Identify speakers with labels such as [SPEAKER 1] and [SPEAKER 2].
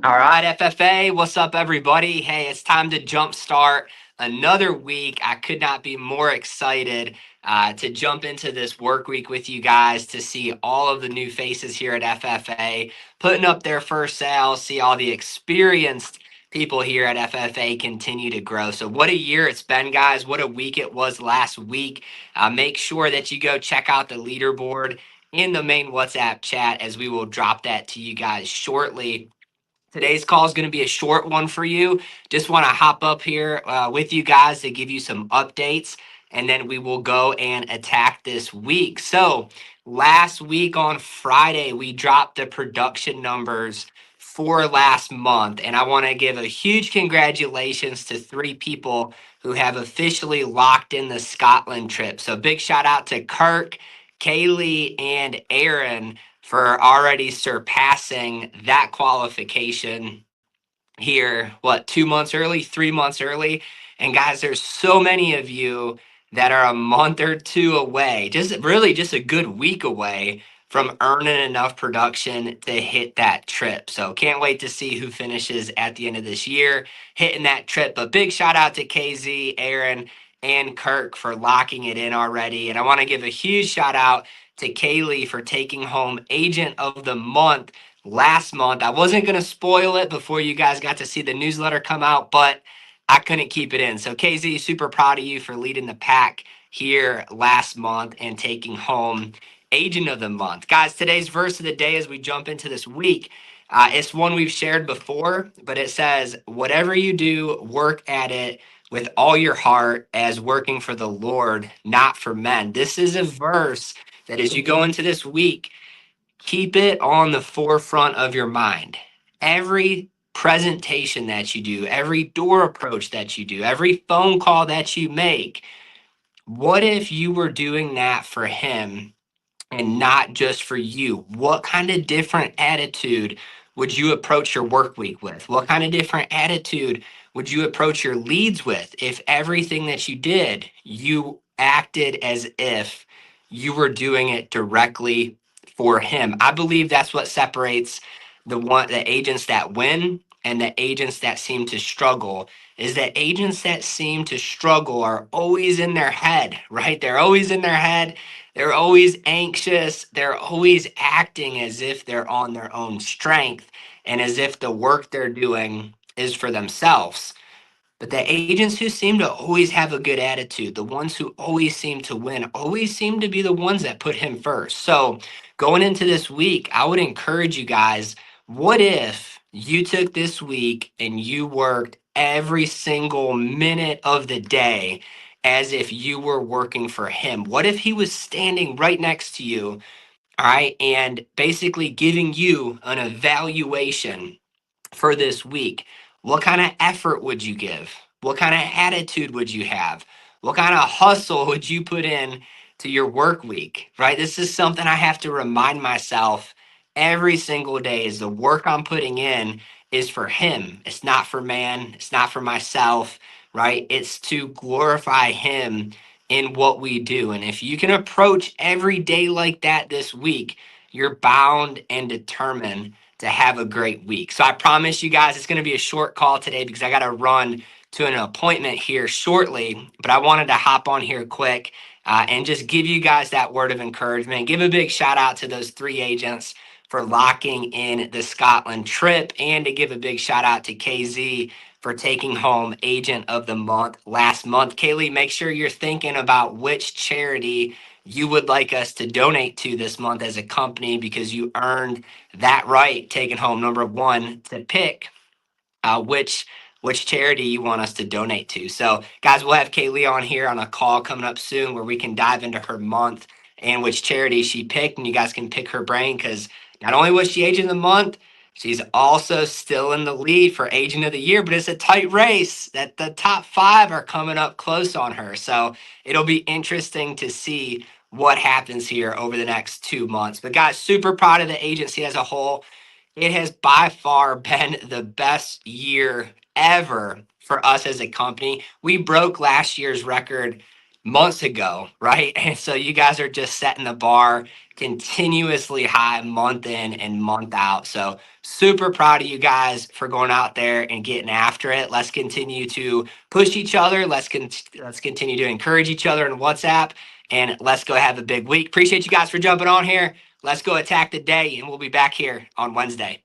[SPEAKER 1] All right, FFA, what's up, everybody? Hey, it's time to jumpstart another week. I could not be more excited to jump into this work week with you guys to see all of the new faces here at FFA putting up their first sales, see all the experienced people here at FFA continue to grow. So, what a year it's been, guys. What a week it was last week. Make sure that you go check out the leaderboard in the main WhatsApp chat as we will drop that to you guys shortly. Today's call is going to be a short one for you. Just want to hop up here with you guys to give you some updates, and then we will go and attack this week. So, last week on Friday, we dropped the production numbers for last month, and I want to give a huge congratulations to 3 people who have officially locked in the Scotland trip. So, big shout out to Kirk, Kaylee, and Aaron for already surpassing that qualification here, 2 months early, 3 months early. And guys, there's so many of you that are a month or two away, just a good week away from earning enough production to hit that trip. So can't wait to see who finishes at the end of this year hitting that trip. But big shout out to KZ, Aaron, and Kirk for locking it in already. And I want to give a huge shout out to Kaylee for taking home Agent of the Month last month. I wasn't going to spoil it before you guys got to see the newsletter come out, but I couldn't keep it in. So, KZ, super proud of you for leading the pack here last month and taking home Agent of the Month. Guys, today's verse of the day as we jump into this week, it's one we've shared before, but it says, whatever you do, work at it with all your heart as working for the Lord, not for men. This is a verse that as you go into this week, keep it on the forefront of your mind. Every presentation that you do, every door approach that you do, every phone call that you make, what if you were doing that for him and not just for you? What kind of different attitude would you approach your work week with? What kind of different attitude would you approach your leads with if everything that you did, you acted as if you were doing it directly for him? I believe that's what separates the agents that win and the agents that seem to struggle is that agents that seem to struggle are always in their head, right? They're always in their head. They're always anxious. They're always acting as if they're on their own strength and as if the work they're doing is for themselves. But the agents who seem to always have a good attitude, the ones who always seem to win, always seem to be the ones that put him first. So going into this week, I would encourage you guys, what if you took this week and you worked every single minute of the day as if you were working for him? What if he was standing right next to you, all right, and basically giving you an evaluation for this week? What kind of effort would you give? What kind of attitude would you have? What kind of hustle would you put in to your work week, right? This is something I have to remind myself every single day is the work I'm putting in is for him. It's not for man. It's not for myself, right? It's to glorify him in what we do. And if you can approach every day like that this week, you're bound and determined to have a great week. So I promise you guys it's going to be a short call today because I got to run to an appointment here shortly. But I wanted to hop on here quick and just give you guys that word of encouragement. Give a big shout out to those 3 agents for locking in the Scotland trip and to give a big shout out to KZ for taking home Agent of the Month last month. Kaylee, make sure you're thinking about which charity you would like us to donate to this month as a company because you earned that right, taking home number one to pick which charity you want us to donate to. So, guys, we'll have Kaylee on here on a call coming up soon where we can dive into her month and which charity she picked, and you guys can pick her brain because not only was she Agent of the Month, she's also still in the lead for Agent of the Year, but it's a tight race that the top 5 are coming up close on her. So it'll be interesting to see what happens here over the next 2 months. But guys, super proud of the agency as a whole. It has by far been the best year ever for us as a company. We broke last year's record months ago, right? And so you guys are just setting the bar continuously high month in and month out. So super proud of you guys for going out there and getting after it. Let's continue to push each other. Let's continue to encourage each other in WhatsApp, and let's go have a big week. Appreciate you guys for jumping on here. Let's go attack the day, and we'll be back here on Wednesday.